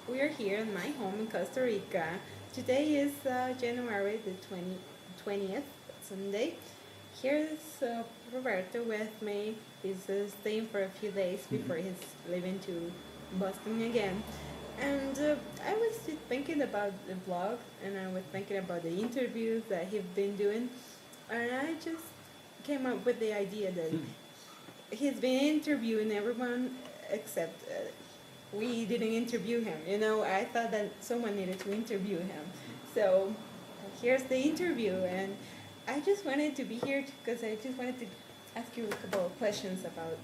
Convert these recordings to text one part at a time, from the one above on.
we are here in my home in Costa Rica. Today is January the 20th, Sunday. Here's Roberto with me. He's staying for a few days before he's leaving to Boston again. And I was just thinking about the vlog, and I was thinking about the interviews that he's been doing, and I just came up with the idea that he's been interviewing everyone except we didn't interview him. I thought that someone needed to interview him. So here's the interview, and I just wanted to be here because I just wanted to ask you a couple of questions about,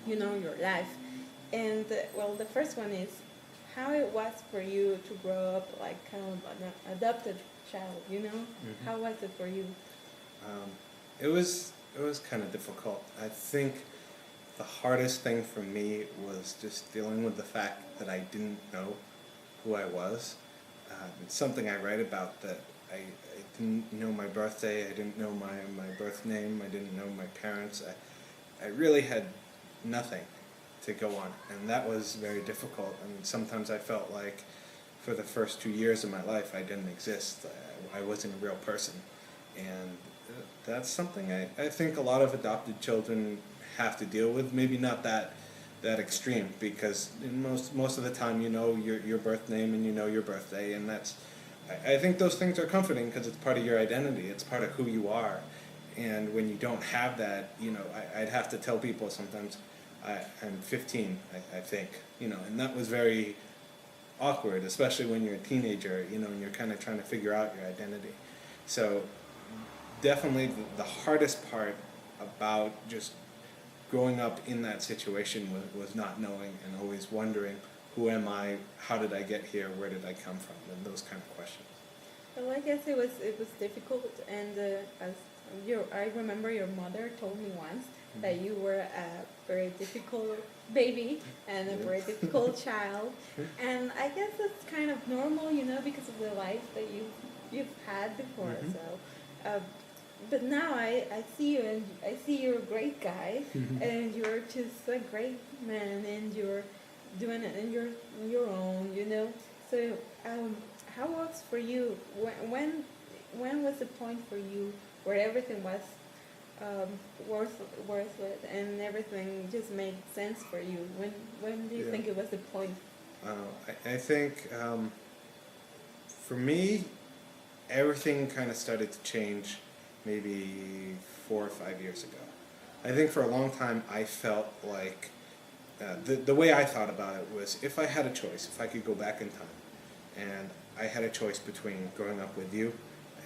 your life. And well, the first one is how it was for you to grow up like kind of an adopted child. How was it for you? Um, it was kind of difficult. I think the hardest thing for me was just dealing with the fact that I didn't know who I was. It's something I write about that I didn't know my birthday, I didn't know my birth name, I didn't know my parents. I really had nothing to go on, and that was very difficult. I mean, sometimes I felt like for the first 2 years of my life I didn't exist. I wasn't a real person, and that's something I think a lot of adopted children have to deal with. Maybe not that extreme, because in most of the time you know your birth name and you know your birthday, and I think those things are comforting because it's part of your identity, it's part of who you are. And when you don't have that, I'd have to tell people sometimes I'm 15, I think, and that was very awkward, especially when you're a teenager, and you're kind of trying to figure out your identity. So definitely the hardest part about just growing up in that situation was not knowing and always wondering, who am I, how did I get here, where did I come from, and those kind of questions. Well, I guess it was difficult, and as I remember your mother told me once that you were a very difficult baby and a very difficult child, and I guess that's kind of normal, because of the life that you've had before. Mhm. So, but now I see you, and I see you're a great guy, and you're just a great man, and you're doing it on your own. So, how was for you? When was the point for you where everything was um, worth it and everything just made sense for you? When do you Yeah. think it was the point? I think for me, everything kind of started to change maybe 4 or 5 years ago. I think for a long time I felt like the way I thought about it was, if I had a choice, if I could go back in time, and I had a choice between growing up with you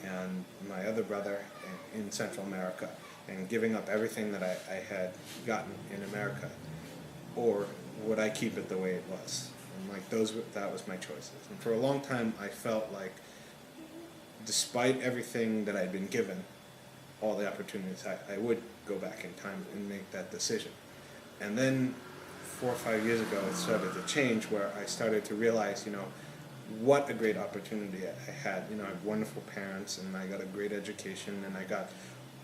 and my other brother in Central America and giving up everything that I had gotten in America, or would I keep it the way it was? And like that was my choices. And for a long time I felt like, despite everything that I'd been given, all the opportunities, I would go back in time and make that decision. And then 4 or 5 years ago, it started to change, where I started to realize, what a great opportunity I had. I have wonderful parents, and I got a great education, and I got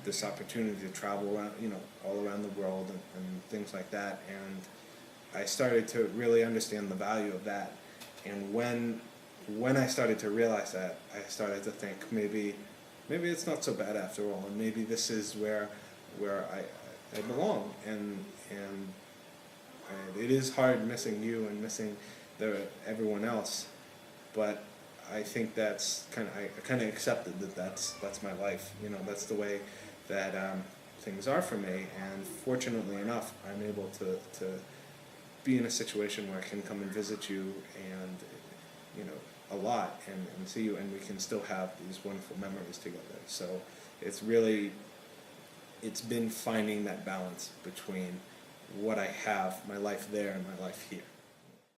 this opportunity to travel around, all around the world, and things like that. And I started to really understand the value of that. And when I started to realize that, I started to think, maybe it's not so bad after all, and maybe this is where I belong. And it is hard missing you and missing everyone else, but I think that's I kind of accepted that that's my life. That's the way that things are for me. And fortunately enough, I'm able to be in a situation where I can come and visit you, and a lot, and see you, and we can still have these wonderful memories together. So it's been finding that balance between what I have, my life there, and my life here.